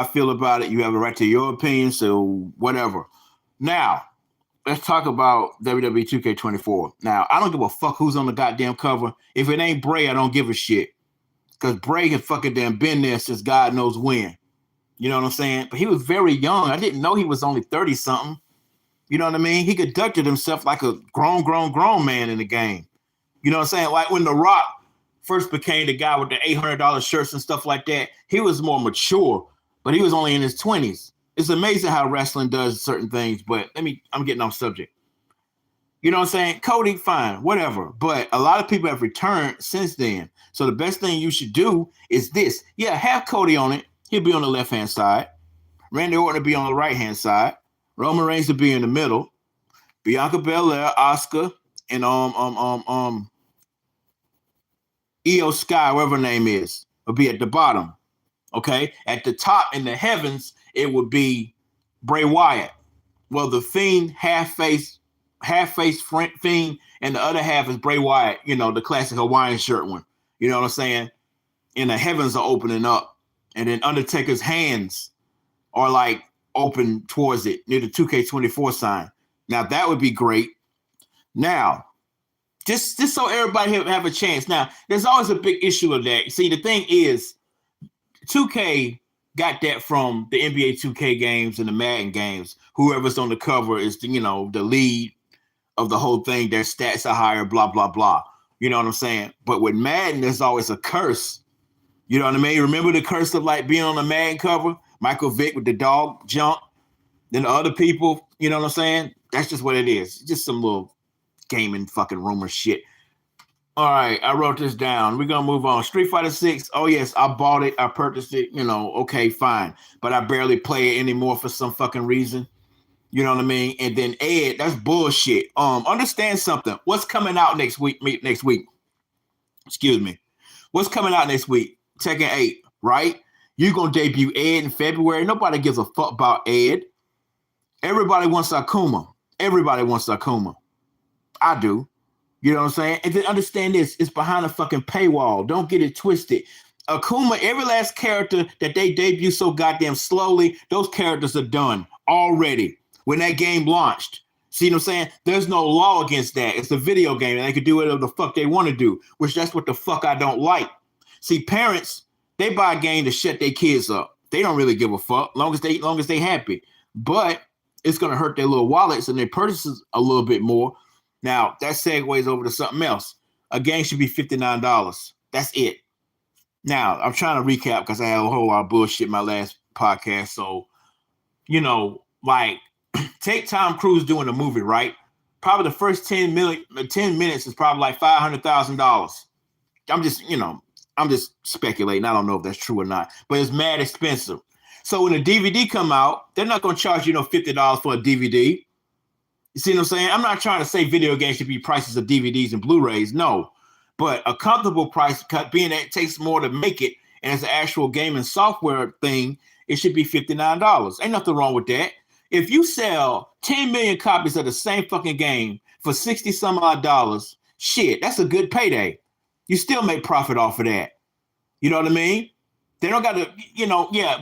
I feel about it. You have a right to your opinion, so whatever. Now, let's talk about WWE 2K24. Now, I don't give a fuck who's on the goddamn cover. If it ain't Bray, I don't give a shit. Because Bray has fucking damn been there since God knows when. You know what I'm saying? But he was very young. I didn't know he was only 30 something. You know what I mean? He conducted himself like a grown man in the game. You know what I'm saying? Like when The Rock first became the guy with the $800 shirts and stuff like that, he was more mature, but he was only in his 20s. It's amazing how wrestling does certain things, but I'm getting off subject. You know what I'm saying? Cody, fine, whatever. But a lot of people have returned since then. So the best thing you should do is this. Yeah, have Cody on it. He'll be on the left-hand side. Randy Orton will be on the right-hand side. Roman Reigns will be in the middle. Bianca Belair, Asuka, and Io Sky, whatever her name is, will be at the bottom. Okay? At the top in the heavens, it would be Bray Wyatt. Well, the Fiend, half-face Fiend, and the other half is Bray Wyatt, you know, the classic Hawaiian shirt one. You know what I'm saying? And the heavens are opening up. And then Undertaker's hands are like open towards it near the 2K24 sign. Now, that would be great. Now, just so everybody have a chance. Now, there's always a big issue of that. See, the thing is, 2K got that from the NBA 2K games and the Madden games. Whoever's on the cover is, the lead of the whole thing. Their stats are higher, blah, blah, blah. You know what I'm saying? But with Madden, there's always a curse. You know what I mean? Remember the curse of like being on the Madden cover? Michael Vick with the dog jump. Then the other people, you know what I'm saying? That's just what it is. Just some little gaming fucking rumor shit. All right, I wrote this down. We're going to move on. Street Fighter 6. Oh, yes, I bought it. I purchased it. You know, okay, fine. But I barely play it anymore for some fucking reason. You know what I mean? And then Ed, that's bullshit. Understand something. What's coming out next week? Excuse me. What's coming out next week? Tekken 8, right? You're going to debut Ed in February. Nobody gives a fuck about Ed. Everybody wants Akuma. I do. You know what I'm saying? And then understand this. It's behind a fucking paywall. Don't get it twisted. Akuma, every last character that they debut so goddamn slowly, those characters are done already when that game launched. See what I'm saying? There's no law against that. It's a video game, and they can do whatever the fuck they want to do, which that's what the fuck I don't like. See, parents, they buy a game to shut their kids up. They don't really give a fuck, long as they happy. But it's gonna hurt their little wallets and their purchases a little bit more. Now that segues over to something else. A game should be $59. That's it. Now I'm trying to recap because I had a whole lot of bullshit in my last podcast. So, like take Tom Cruise doing a movie, right? Probably the first 10 minutes is probably like $500,000. I'm just speculating. I don't know if that's true or not, but it's mad expensive. So when a DVD come out, they're not going to charge you $50 for a DVD. You see what I'm saying? I'm not trying to say video games should be prices of DVDs and Blu-rays. No, but a comfortable price, being that it takes more to make it, and it's an actual gaming software thing, it should be $59. Ain't nothing wrong with that. If you sell 10 million copies of the same fucking game for 60 some odd dollars, shit, that's a good payday. You still make profit off of that. You know what I mean? They don't got to,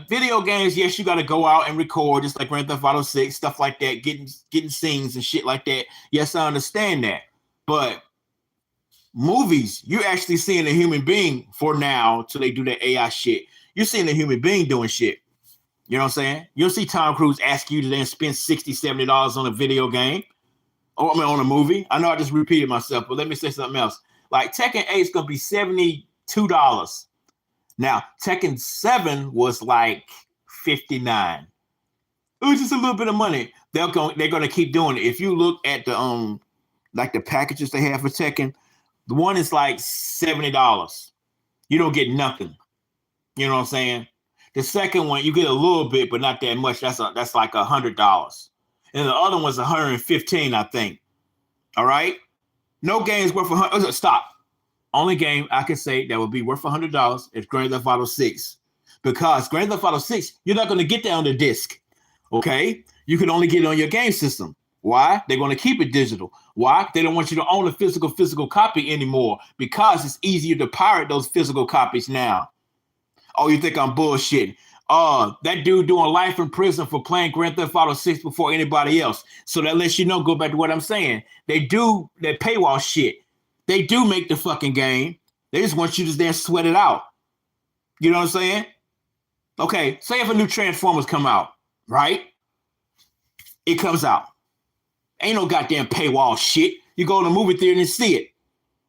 video games, yes, you got to go out and record, just like Grand Theft Auto 6, stuff like that, getting scenes and shit like that. Yes, I understand that. But movies, you're actually seeing a human being for now till they do that AI shit. You're seeing a human being doing shit. You know what I'm saying? You'll see Tom Cruise ask you to then spend $60, $70 on a video game. Or on a movie. I know I just repeated myself, but let me say something else. Like Tekken 8 is going to be $72. Now, Tekken 7 was like $59. It was just a little bit of money. They're going to keep doing it. If you look at the like the packages they have for Tekken, the one is like $70. You don't get nothing. You know what I'm saying? The second one, you get a little bit, but not that much. That's like $100. And the other one's $115, I think. All right? No game's worth $100. Stop. Only game I can say that would be worth $100 is Grand Theft Auto 6. Because Grand Theft Auto 6, you're not going to get that on the disc. Okay? You can only get it on your game system. Why? They're going to keep it digital. Why? They don't want you to own a physical copy anymore because it's easier to pirate those physical copies now. Oh, you think I'm bullshitting? That dude doing life in prison for playing Grand Theft Auto 6 before anybody else. So that lets you know, go back to what I'm saying. They do that paywall shit. They do make the fucking game. They just want you to then sweat it out. You know what I'm saying? Okay, say if a new Transformers come out, right? It comes out. Ain't no goddamn paywall shit. You go to the movie theater and see it.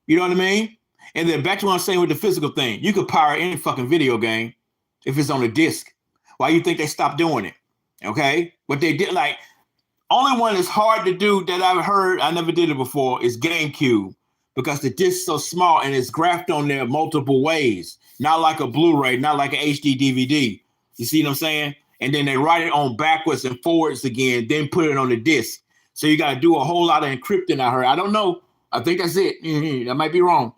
You know what I mean? And then back to what I'm saying with the physical thing. You could pirate any fucking video game if it's on a disc. Why you think they stopped doing it? Okay? But they did, like, only one that's hard to do that I've heard, I never did it before, is GameCube. Because the disc's so small and it's graphed on there multiple ways. Not like a Blu-ray, not like an HD DVD. You see what I'm saying? And then they write it on backwards and forwards again, then put it on the disc. So you got to do a whole lot of encrypting, I heard. I don't know. I think that's it. That might be wrong.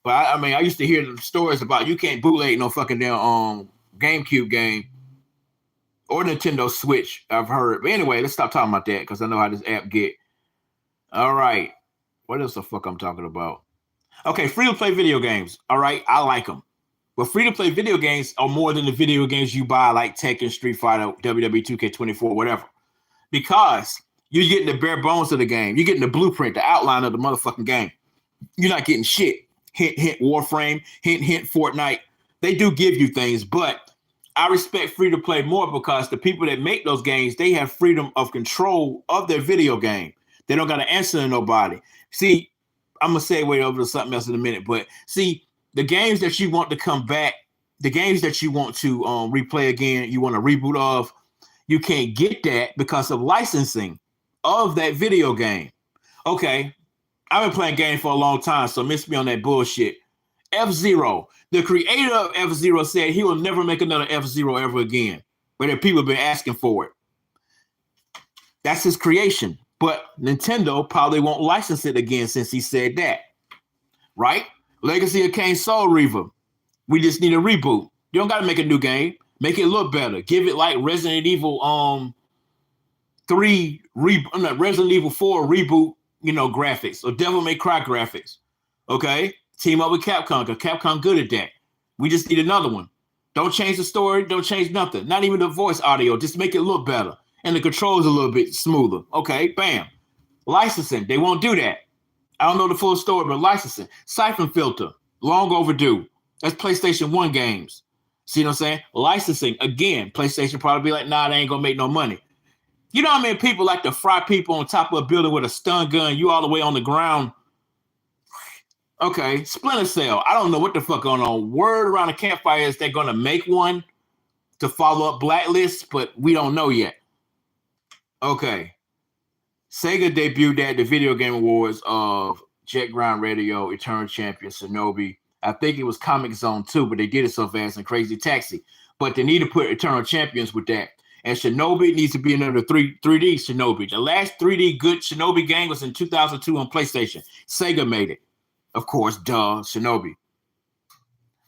But I mean, I used to hear the stories about you can't bootleg no fucking damn GameCube game or Nintendo Switch, I've heard. But anyway, let's stop talking about that because I know how this app get. All right. What else the fuck I'm talking about? Okay, free-to-play video games. All right, I like them. But free-to-play video games are more than the video games you buy like Tekken, Street Fighter, WWE 2K24, whatever. Because you're getting the bare bones of the game. You're getting the blueprint, the outline of the motherfucking game. You're not getting shit. Hint, hint, Warframe. Hint, hint, Fortnite. They do give you things, but I respect free-to-play more because the people that make those games, they have freedom of control of their video game. They don't got to answer to nobody. See, I'm going to segue over to something else in a minute, but see, the games that you want to come back, the games that you want to replay again, you want a reboot of, you can't get that because of licensing of that video game. Okay, I've been playing games for a long time, so miss me on that bullshit. F-Zero. The creator of F-Zero said he will never make another F-Zero ever again, but people have been asking for it. That's his creation. But Nintendo probably won't license it again since he said that. Right? Legacy of Kain Soul Reaver. We just need a reboot. You don't got to make a new game. Make it look better. Give it like Resident Evil 4 reboot, graphics, or Devil May Cry graphics. Okay? Team up with Capcom, because Capcom good at that. We just need another one. Don't change the story. Don't change nothing. Not even the voice audio. Just make it look better. And the controls a little bit smoother. Okay, bam. Licensing, they won't do that. I don't know the full story, but licensing. Siphon Filter, long overdue. That's PlayStation 1 games. See what I'm saying? Licensing, again, PlayStation probably be like, nah, they ain't gonna make no money. You know how many people like to fry people on top of a building with a stun gun, you all the way on the ground? Okay, Splinter Cell. I don't know what the fuck going on. Word around the campfire is they're gonna make one to follow up Blacklist, but we don't know yet. Okay. Sega debuted at the Video Game Awards of Jet Grind Radio, Eternal Champion, Shinobi. I think it was Comic Zone 2, but they did it so fast and Crazy Taxi. But they need to put Eternal Champions with that. And Shinobi needs to be another 3D Shinobi. The last 3D good Shinobi game was in 2002 on PlayStation. Sega made it. Of course, duh, Shinobi.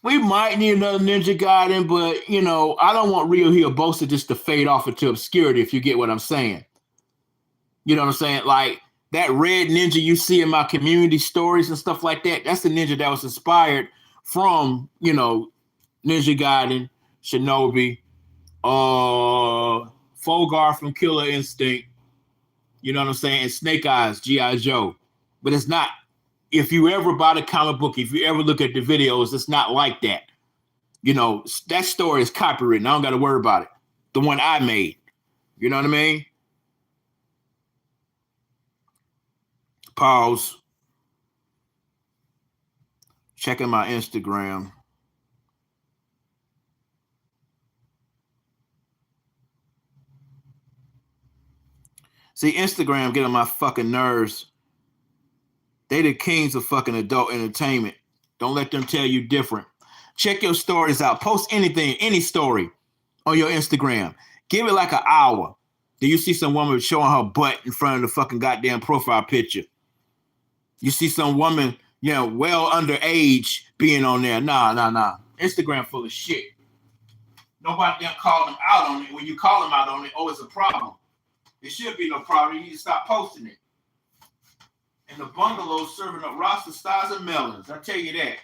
We might need another Ninja Gaiden, but, I don't want Real Heel Boaster just to fade off into obscurity, if you get what I'm saying. You know what I'm saying? Like, that red ninja you see in my community stories and stuff like that, that's the ninja that was inspired from, Ninja Gaiden, Shinobi, Fogar from Killer Instinct, you know what I'm saying? And Snake Eyes, G.I. Joe. But it's not. If you ever buy the comic book, if you ever look at the videos, it's not like that. That story is copywritten. I don't got to worry about it. The one I made. You know what I mean? Pause. Checking my Instagram. See, Instagram get on my fucking nerves. They the kings of fucking adult entertainment. Don't let them tell you different. Check your stories out. Post anything, any story on your Instagram. Give it like an hour. Do you see some woman showing her butt in front of the fucking goddamn profile picture? You see some woman, well underage being on there. Nah. Instagram full of shit. Nobody done call them out on it. When you call them out on it, it's a problem. It should be no problem. You need to stop posting it. And the bungalow serving up Rasta stars and melons. I tell you that.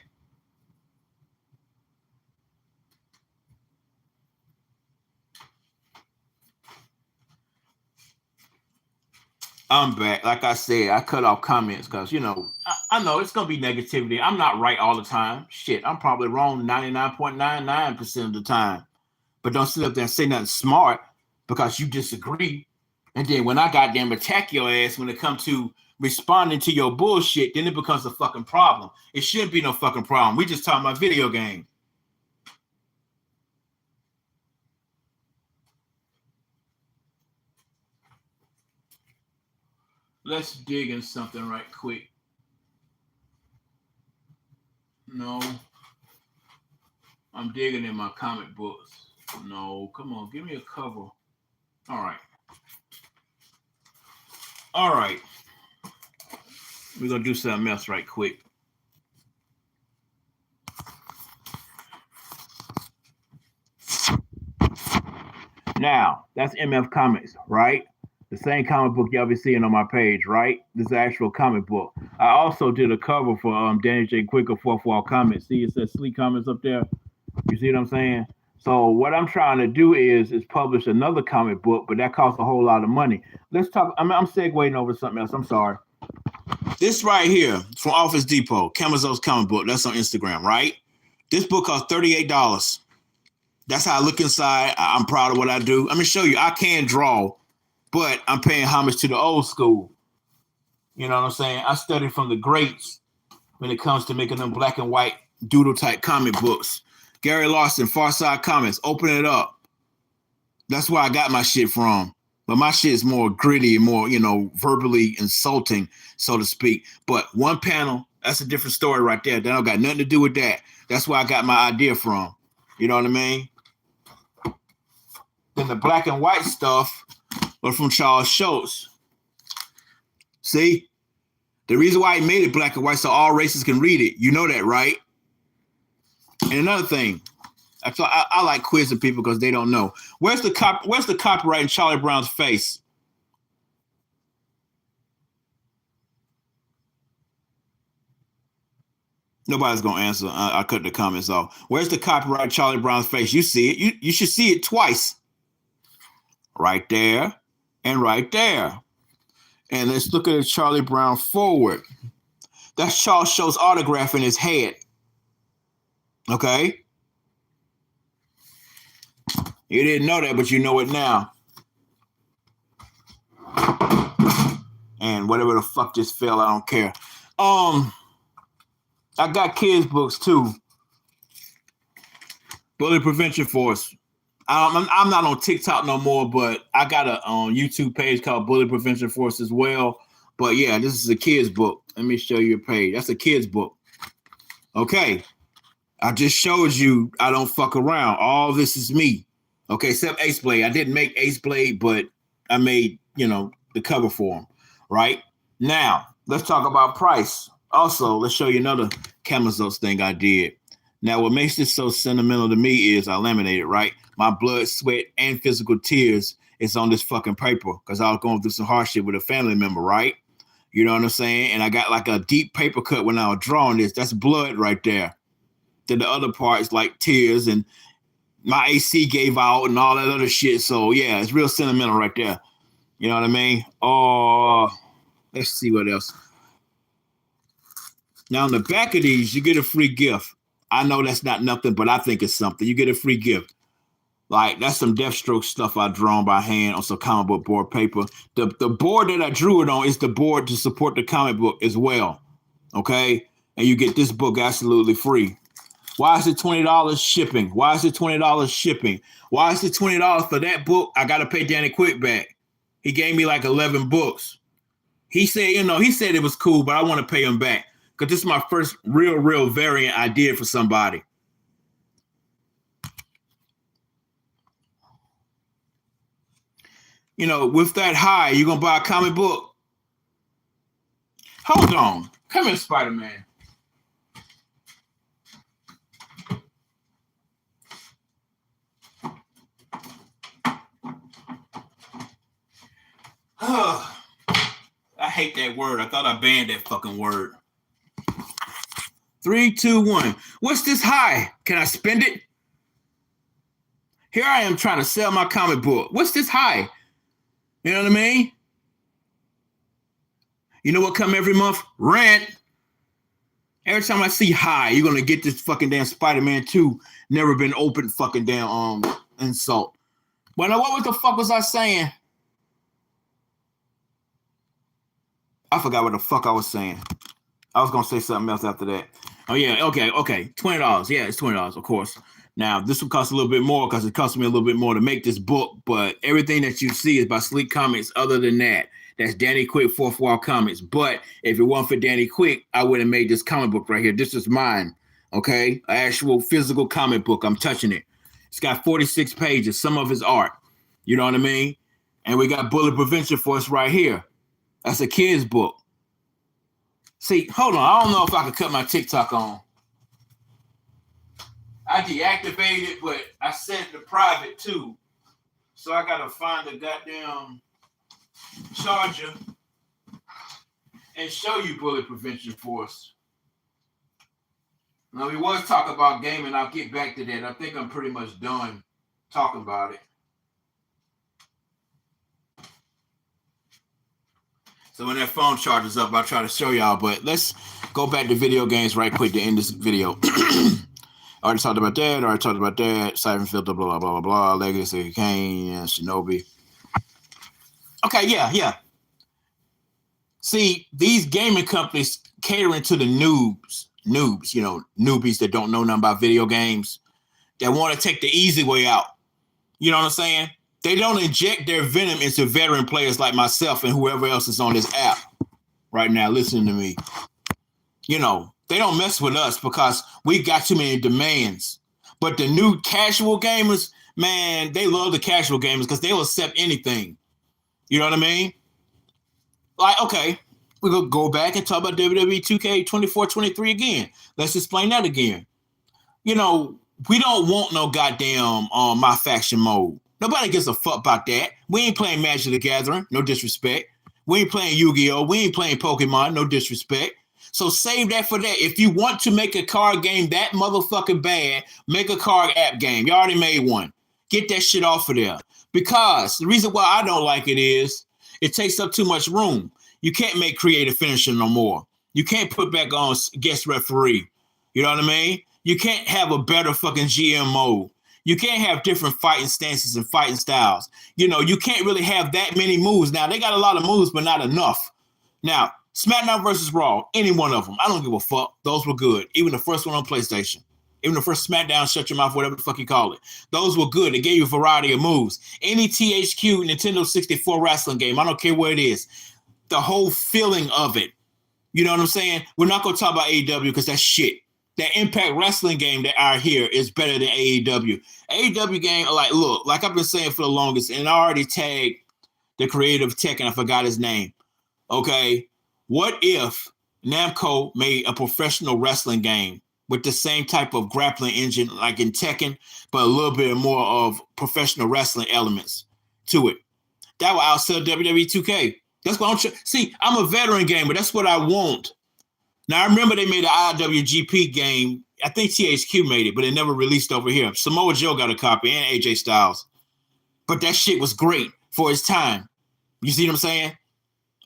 I'm back. Like I said, I cut off comments because, you know, I know it's going to be negativity. I'm not right all the time. Shit, I'm probably wrong 99.99% of the time. But don't sit up there and say nothing smart because you disagree. And then when I goddamn attack your ass when it comes to responding to your bullshit, then it becomes a fucking problem. It shouldn't be no fucking problem. We just talking about video game. Let's dig in something right quick. No. I'm digging in my comic books. No, come on, give me a cover. All right. All right. We're going to do something else right quick. Now, that's MF Comics, right? The same comic book y'all be seeing on my page, right? This is an actual comic book. I also did a cover for Danny J. Quicker Fourth Wall Comics. See, it says Sleek Comics up there. You see what I'm saying? So what I'm trying to do is publish another comic book, but that costs a whole lot of money. Let's talk. I'm segueing over something else. I'm sorry. This right here from Office Depot, Camazo's comic book. That's on Instagram, right? This book costs $38. That's how I look inside. I'm proud of what I do. I'm gonna show you. I can draw, but I'm paying homage to the old school. You know what I'm saying? I studied from the greats when it comes to making them black and white doodle type comic books. Gary Larson, Far Side Comics, open it up. That's where I got my shit from. But my shit is more gritty and more, you know, verbally insulting, so to speak. But one panel, that's a different story right there. That don't got nothing to do with that. That's where I got my idea from. You know what I mean? Then the black and white stuff was from Charles Schultz. See? The reason why he made it black and white so all races can read it. You know that, right? And another thing, I like quizzing people because they don't know. Where's the copyright in Charlie Brown's face? Nobody's gonna answer. I cut the comments off. Where's the copyright in Charlie Brown's face? You see it. You should see it twice. Right there and right there. And let's look at Charlie Brown forward. That's Charles Schultz's autograph in his head. Okay? You didn't know that, but you know it now. And whatever the fuck just fell, I don't care. I got kids' books too. Bully Prevention Force. I'm not on TikTok no more, but I got a YouTube page called Bully Prevention Force as well. But yeah, this is a kid's book. Let me show you a page. That's a kid's book. Okay. I just showed you I don't fuck around. All this is me. Okay, except Ace Blade. I didn't make Ace Blade, but I made, you know, the cover for him. Right? Now, let's talk about price. Also, let's show you another Camazos thing I did. Now, what makes this so sentimental to me is I laminated, right? My blood, sweat, and physical tears is on this fucking paper because I was going through some hardship with a family member, right? You know what I'm saying? And I got like a deep paper cut when I was drawing this. That's blood right there. Then the other part is like tears and my AC gave out and all that other shit. So, yeah, it's real sentimental right there. You know what I mean? Oh, let's see what else. Now, on the back of these, you get a free gift. I know that's not nothing, but I think it's something. You get a free gift. Like, that's some Deathstroke stuff I drawn by hand on some comic book board paper. The board that I drew it on is the board to support the comic book as well. Okay? And you get this book absolutely free. Why is it $20 shipping? Why is it $20 shipping? Why is it $20 for that book? I got to pay Danny Quick back. He gave me like 11 books. He said, you know, he said it was cool, but I want to pay him back because this is my first real variant I did for somebody. You know, with that high, you going to buy a comic book? Hold on. Come here, Spider-Man. I hate that word. I thought I banned that fucking word. 3, 2, 1. What's this high? Can I spend it? Here I am trying to sell my comic book. What's this high? You know what I mean? You know what come every month? Rent. Every time I see high, you're gonna get this fucking damn Spider-Man 2 never been opened fucking damn insult. But now what the fuck was I saying? I forgot what the fuck I was saying. I was gonna say something else after that. Oh yeah, okay. $20. Yeah, it's $20, of course. Now this will cost a little bit more because it cost me a little bit more to make this book, but everything that you see is by Sleek Comics. Other than that, that's Danny Quick Fourth Wall Comics. But if it wasn't for Danny Quick, I would have made this comic book right here. This is mine, okay? An actual physical comic book. I'm touching it. It's got 46 pages, some of his art. You know what I mean? And we got Bullet Prevention Force right here. That's a kid's book. See, hold on. I don't know if I could cut my TikTok on. I deactivated it, but I set it to private too. So I gotta find the goddamn charger and show you Bullet Prevention Force. Now we was talking about gaming. I'll get back to that. I think I'm pretty much done talking about it. So when that phone charges up, I'll try to show y'all. But let's go back to video games right quick to end this video. Already talked about that. Siphon Filter, blah, blah, blah, blah, blah. Legacy, Kane, Shinobi. Okay, yeah. See, these gaming companies catering to the noobs, you know, newbies that don't know nothing about video games, that want to take the easy way out. You know what I'm saying? They don't inject their venom into veteran players like myself and whoever else is on this app right now listening to me. You know, they don't mess with us because we got too many demands. But the new casual gamers, man, they love the casual gamers because they'll accept anything. You know what I mean? Like, okay, we're going to go back and talk about WWE 2K24-23 again. Let's explain that again. You know, we don't want no goddamn My Faction mode. Nobody gives a fuck about that. We ain't playing Magic the Gathering, no disrespect. We ain't playing Yu-Gi-Oh! We ain't playing Pokemon, no disrespect. So save that for that. If you want to make a card game that motherfucking bad, make a card app game. You already made one. Get that shit off of there. Because the reason why I don't like it is it takes up too much room. You can't make creative finisher no more. You can't put back on guest referee. You know what I mean? You can't have a better fucking GM mode. You can't have different fighting stances and fighting styles. You know, you can't really have that many moves. Now, they got a lot of moves, but not enough. Now, SmackDown versus Raw, any one of them, I don't give a fuck. Those were good. Even the first one on PlayStation. Even the first SmackDown, Shut Your Mouth, whatever the fuck you call it. Those were good. They gave you a variety of moves. Any THQ Nintendo 64 wrestling game, I don't care what it is. The whole feeling of it. You know what I'm saying? We're not going to talk about AEW because that's shit. That Impact Wrestling game that are here is better than AEW. AEW game, like, look, like I've been saying for the longest, and I already tagged the creative tech, and I forgot his name. Okay, what if Namco made a professional wrestling game with the same type of grappling engine like in Tekken, but a little bit more of professional wrestling elements to it? That will outsell WWE 2K. That's what I'm see, I'm a veteran gamer. That's what I want. Now, I remember they made an IWGP game. I think THQ made it, but it never released over here. Samoa Joe got a copy and AJ Styles. But that shit was great for its time. You see what I'm saying?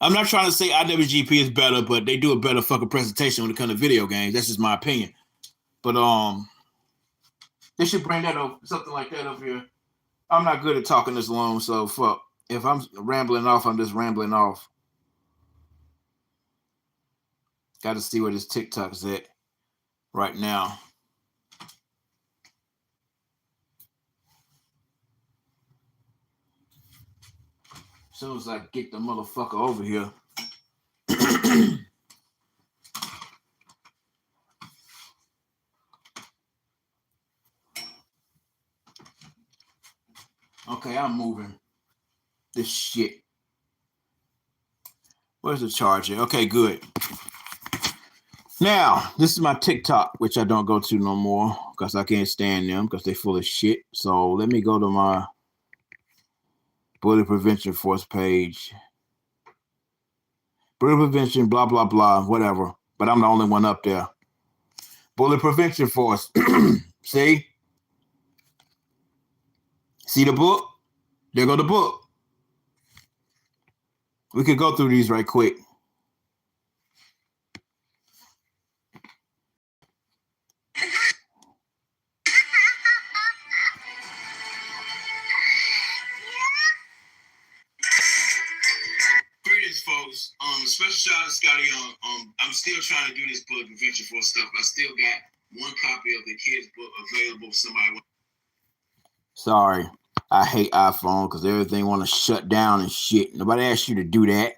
I'm not trying to say IWGP is better, but they do a better fucking presentation when it comes to video games. That's just my opinion. But they should bring that up, something like that up here. I'm not good at talking this long, so fuck. If I'm rambling off, I'm just rambling off. Got to see where this TikTok's at right now. As soon as I get the motherfucker over here. Okay, I'm moving this shit. Where's the charger? Okay, good. Now, this is my TikTok, which I don't go to no more because I can't stand them because they're full of shit. So let me go to my Bullet Prevention Force page. Bullet Prevention, blah, blah, blah, whatever. But I'm the only one up there. Bullet Prevention Force. See? See the book? There go the book. We could go through these right quick. everybody I'm still trying to do this book adventure for stuff. I still got one copy of the kids book available if somebody. Sorry, I hate iPhone because everything want to shut down and shit. Nobody asked you to do that.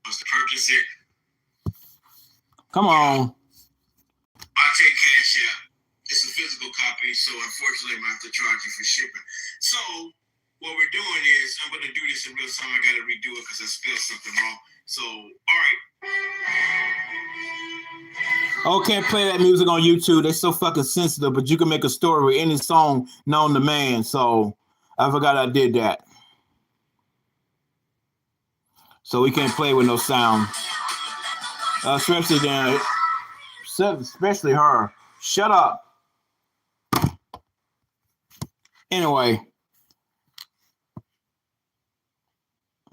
What's the purpose here? Come on. I take cash out. It's a physical copy, so unfortunately I'm gonna have to charge you for shipping. So what we're doing is I'm gonna do this in real time. I gotta redo it because I spelled something wrong. So all right. Oh, can't play that music on YouTube. They're so fucking sensitive, but you can make a story with any song known to man. So I forgot I did that. So we can't play with no sound. Especially then, especially her. Shut up. Anyway.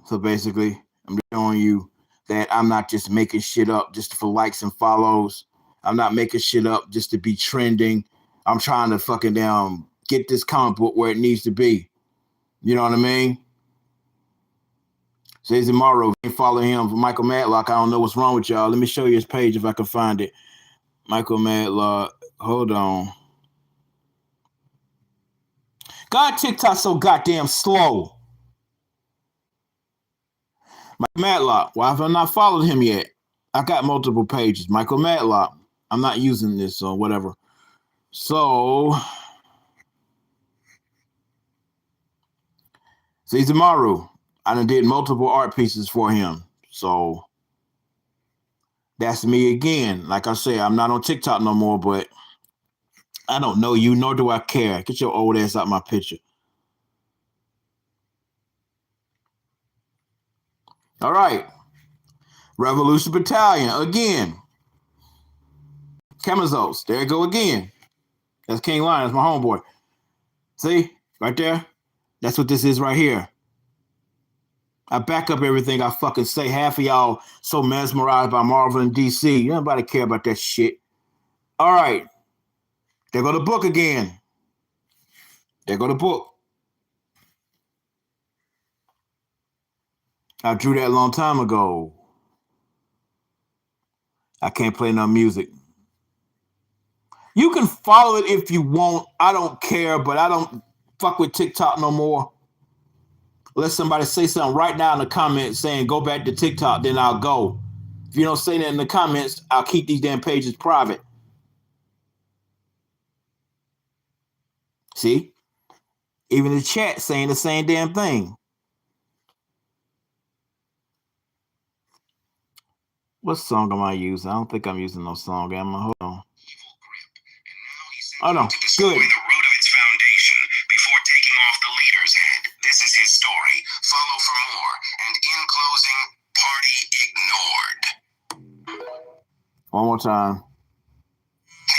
So basically, I'm showing you that I'm not just making shit up just for likes and follows. I'm not making shit up just to be trending. I'm trying to fucking get this comic book where it needs to be. You know what I mean? Says Morrow, follow him for Michael Matlock. I don't know what's wrong with y'all. Let me show you his page if I can find it. Michael Matlock. Hold on. God, TikTok's so goddamn slow. Michael Matlock. Why have I not followed him yet? I got multiple pages. Michael Matlock. I'm not using this or whatever. So, Caesar Maru. I done did multiple art pieces for him. So, that's me again. Like I say, I'm not on TikTok no more, but I don't know you, nor do I care. Get your old ass out my picture. All right. Revolution Battalion, again. Chemizos, there you go again. That's King Lion, that's my homeboy. See, right there? That's what this is right here. I back up everything I fucking say. Half of y'all so mesmerized by Marvel and DC. Nobody care about that shit. All right. There go the book again. There go the book. I drew that a long time ago. I can't play no music. You can follow it if you want. I don't care, but I don't fuck with TikTok no more. Let somebody say something right now in the comments saying go back to TikTok, then I'll go. If you don't say that in the comments, I'll keep these damn pages private. See? Even the chat saying the same damn thing. What song am I using? I don't think I'm using no song. Hold on. Oh no, good. The root of its foundation before taking off the leader's head. This is his story. Follow for more. And in closing, party ignored. One more time.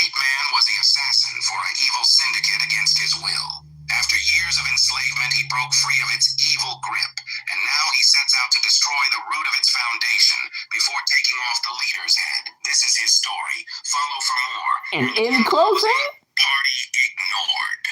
Hate Man was the assassin for an evil syndicate against his will. After years of enslavement, he broke free of its evil grip, and now he sets out to destroy the root of its foundation before taking off the leader's head. This is his story. Follow for more. And in closing, party ignored.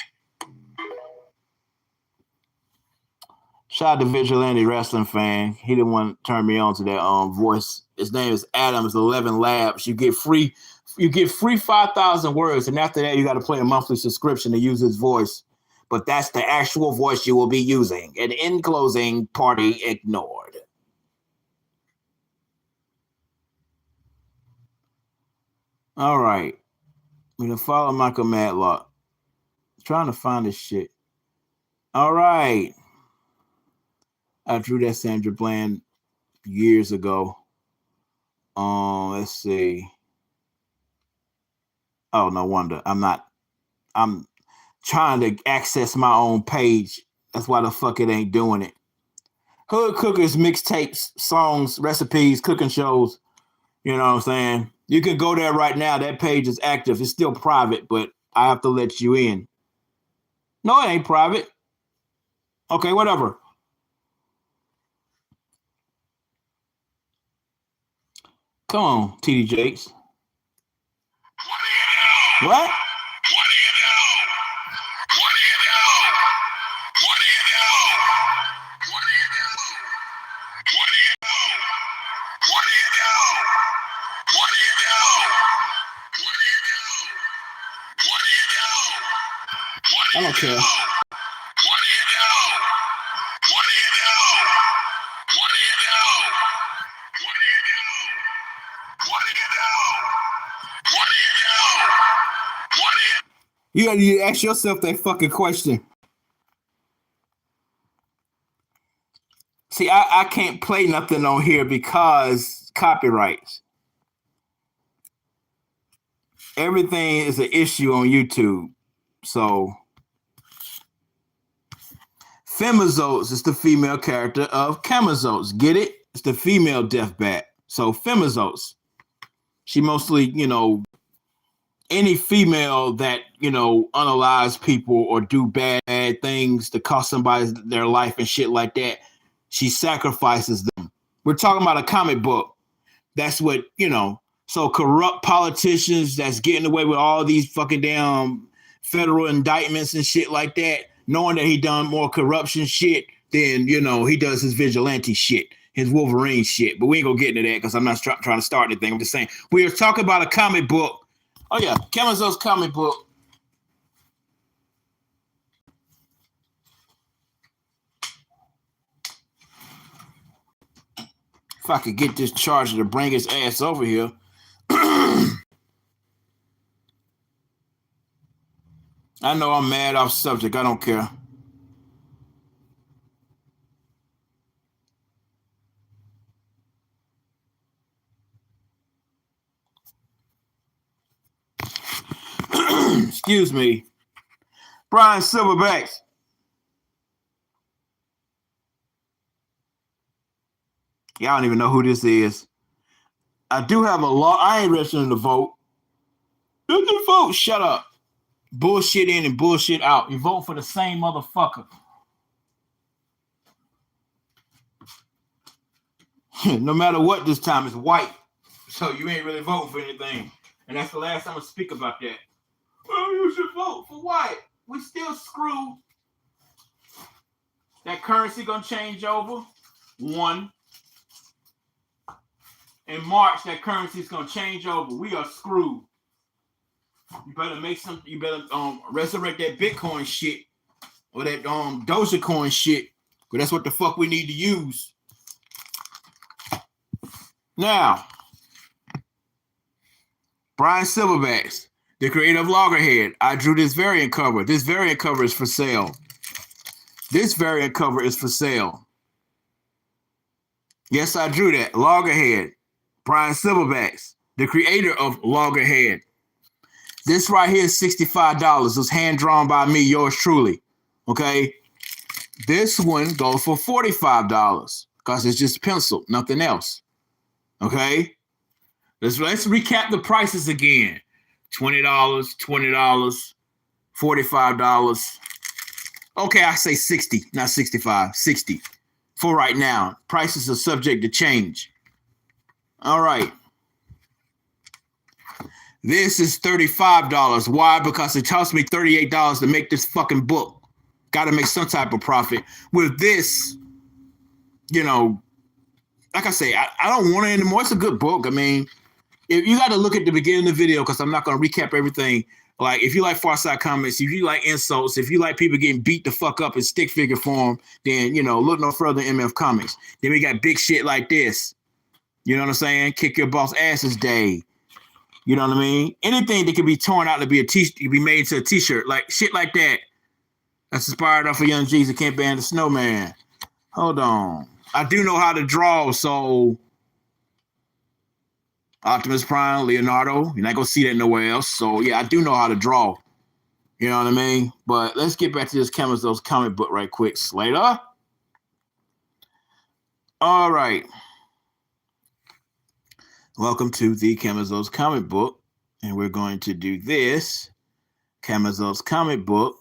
Shout out to Vigilante Wrestling fan. He the one turned me on to that voice. His name is Adams 11 Labs. You get free 5,000 words, and after that, you got to pay a monthly subscription to use his voice. But that's the actual voice you will be using. And in closing, party ignored. All right. We're going to follow Michael Matlock. I'm trying to find this shit. All right. I drew that Sandra Bland years ago. Let's see. Oh, no wonder. I'm trying to access my own page. That's why the fuck it ain't doing it. Hood Cookers, mixtapes, songs, recipes, cooking shows. You know what I'm saying? You can go there right now. That page is active. It's still private, but I have to let you in. No, it ain't private. Okay, whatever. Come on, TD Jakes. What? don't care. What do you do? What do you do? What do you do? What do you do? What do you do? What do you do? What do you? You need to ask yourself that fucking question. See, I can't play nothing on here because copyrights. Everything is an issue on YouTube. So, Femizotes is the female character of Camazotz. Get it? It's the female death bat. So, Femizotes. She mostly, any female that, unalives people or do bad things to cost somebody their life and shit like that, she sacrifices them. We're talking about a comic book. That's what, so corrupt politicians that's getting away with all these fucking damn federal indictments and shit like that, knowing that he done more corruption shit than, he does his vigilante shit, his Wolverine shit. But we ain't gonna get into that because I'm not trying to start anything. I'm just saying, we are talking about a comic book. Oh yeah, Camazotz's comic book. If I could get this charger to bring his ass over here. I know I'm mad off subject. I don't care. Excuse me. Brian Silverbacks. Y'all don't even know who this is. I do have a law. I ain't registering to vote. You can vote. Shut up. Bullshit in and bullshit out. You vote for the same motherfucker. No matter what, this time it's white. So you ain't really voting for anything. And that's the last time I speak about that. Well, you should vote for white. We still screwed. That currency gonna change over. One. In March, that currency is gonna change over. We are screwed. You better resurrect that Bitcoin shit or that Dogecoin shit. Because that's what the fuck we need to use. Now, Brian Silverbacks, the creator of Loggerhead. I drew this variant cover. This variant cover is for sale. This variant cover is for sale. Yes, I drew that. Loggerhead. Brian Silverbacks, the creator of Loggerhead. This right here is $65. It was hand drawn by me, yours truly. Okay. This one goes for $45 because it's just pencil, nothing else. Okay. Let's recap the prices again. $20, $20, $45. Okay, I say 60, not 65, 60 for right now. Prices are subject to change. All right. This is $35. Why? Because it cost me $38 to make this fucking book. Got to make some type of profit. With this, like I say, I don't want it anymore. It's a good book. I mean, if you got to look at the beginning of the video because I'm not going to recap everything. Like, if you like Far Side Comics, if you like insults, if you like people getting beat the fuck up in stick figure form, then, look no further than MF Comics. Then we got big shit like this. You know what I'm saying? Kick Your Boss Ass's Day. You know what I mean? Anything that can be torn out to be be made into a t-shirt, like shit like that. That's inspired off of Young Jeezy Can't Ban the Snowman. Hold on. I do know how to draw, so Optimus Prime, Leonardo, you're not gonna see that nowhere else. So yeah, I do know how to draw. You know what I mean? But let's get back to this Camazotz's comic book right quick. Slater. All right. Welcome to the Camazotz's comic book. And we're going to do this. Camazotz's comic book.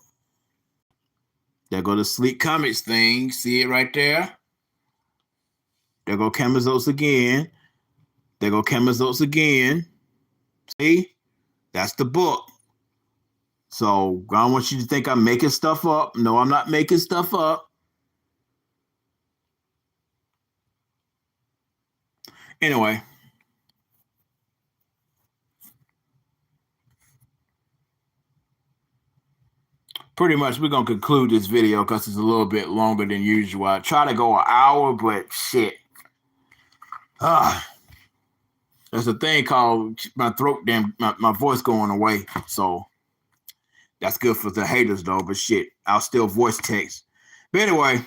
There go the Sleek Comics thing. See it right there? There go Camazotz again. There go Camazotz again. See? That's the book. So I don't want you to think I'm making stuff up. No, I'm not making stuff up. Anyway. pretty much we're gonna conclude this video because it's a little bit longer than usual. I try to go an hour, but shit. There's a thing called my throat, my voice going away. So that's good for the haters though, but shit, I'll still voice text. But anyway,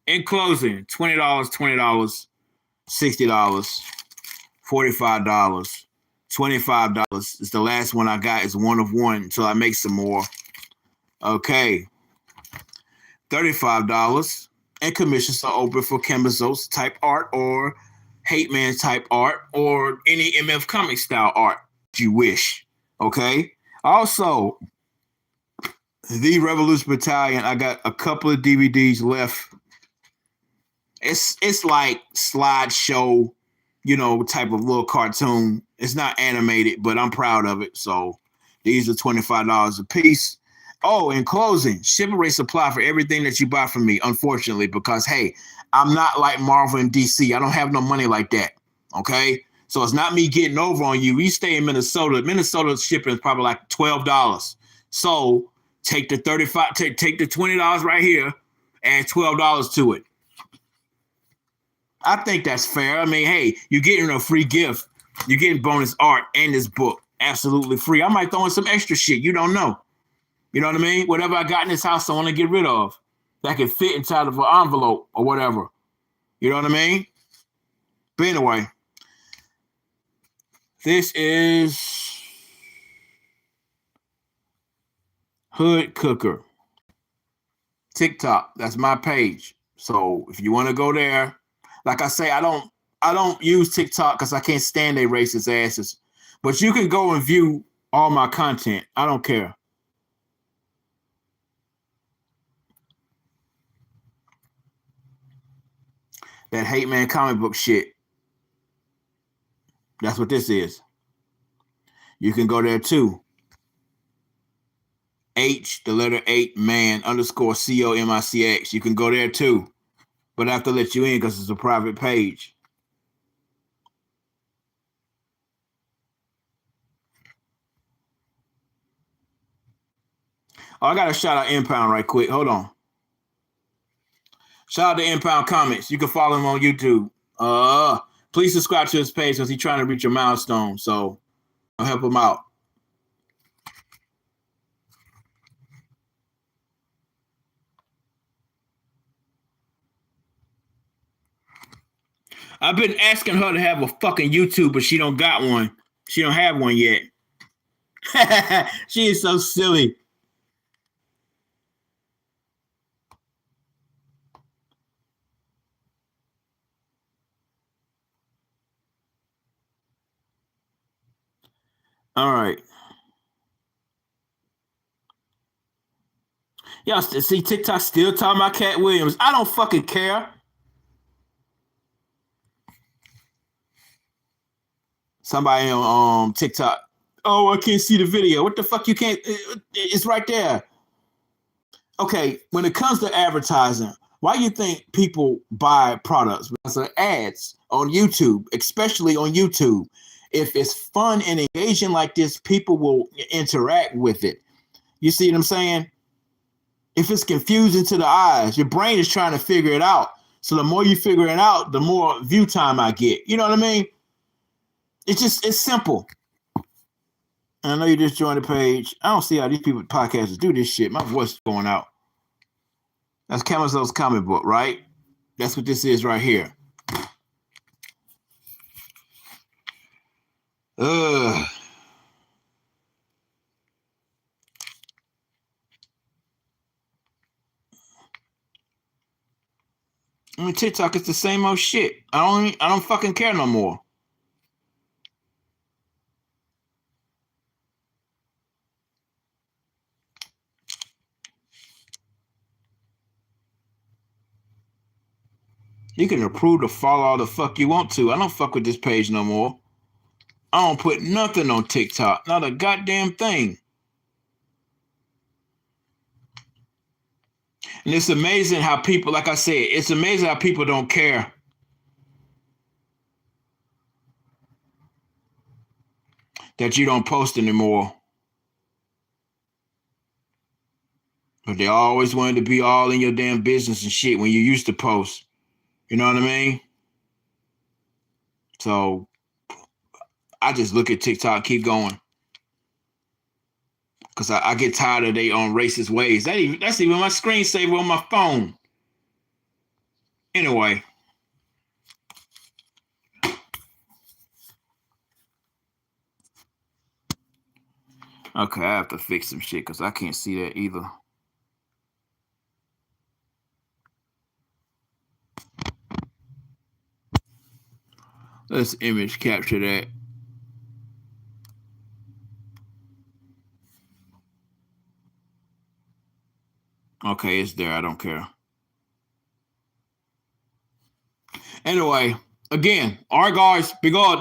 in closing, $20, $20, $60, $45, $25 is the last one I got. Is one of one until I make some more. Okay. $35 and commissions are open for Kemazos type art or Hate Man type art or any MF comic style art you wish. Okay. Also, the Revolution Battalion, I got a couple of DVDs left. It's like slideshow, type of little cartoon. It's not animated, but I'm proud of it. So these are $25 a piece. Oh, in closing, shipping rate supply for everything that you buy from me, unfortunately, because, hey, I'm not like Marvel and DC. I don't have no money like that, okay? So it's not me getting over on you. You stay in Minnesota. Minnesota shipping is probably like $12. So take the take the $20 right here, add $12 to it. I think that's fair. I mean, hey, you're getting a free gift. You're getting bonus art and this book absolutely free. I might throw in some extra shit. You don't know. You know what I mean? Whatever I got in this house I want to get rid of that can fit inside of an envelope or whatever. You know what I mean? But anyway, this is Hood Cooker. TikTok. That's my page. So if you want to go there, like I say, I don't use TikTok because I can't stand they racist asses. But you can go and view all my content. I don't care. That Hate Man comic book shit. That's what this is. You can go there too. H, the letter 8, man, _ COMICX. You can go there too. But I have to let you in because it's a private page. Oh, I got to shout out Impound right quick. Hold on. Shout out to Impound Comments. You can follow him on YouTube. Please subscribe to his page because he's trying to reach a milestone. So I'll help him out. I've been asking her to have a fucking YouTube, but she don't got one. She don't have one yet. She is so silly. All right. Y'all see TikTok still talking about Cat Williams. I don't fucking care. Somebody on TikTok. Oh, I can't see the video. What the fuck you can't? It's right there. Okay, when it comes to advertising, why do you think people buy products? Because of ads on YouTube, especially on YouTube. If it's fun and engaging like this, people will interact with it. You see what I'm saying? If it's confusing to the eyes, your brain is trying to figure it out. So the more you figure it out, the more view time I get. You know what I mean? It's simple. And I know you just joined the page. I don't see how these people podcasters do this shit. My voice is going out. That's Kemazos comic book, right? That's what this is right here. I mean, TikTok is the same old shit. I don't fucking care no more. You can approve to follow all the fuck you want to. I don't fuck with this page no more. I don't put nothing on TikTok. Not a goddamn thing. And it's amazing how people, like I said, it's amazing how people don't care. That you don't post anymore. But they always wanted to be all in your damn business and shit when you used to post. You know what I mean? So I just look at TikTok, keep going. Because I get tired of their own racist ways. That's even my screensaver on my phone. Anyway. Okay, I have to fix some shit because I can't see that either. Let's image capture that. Okay, it's there. I don't care. Anyway, again, all right, guys, be good.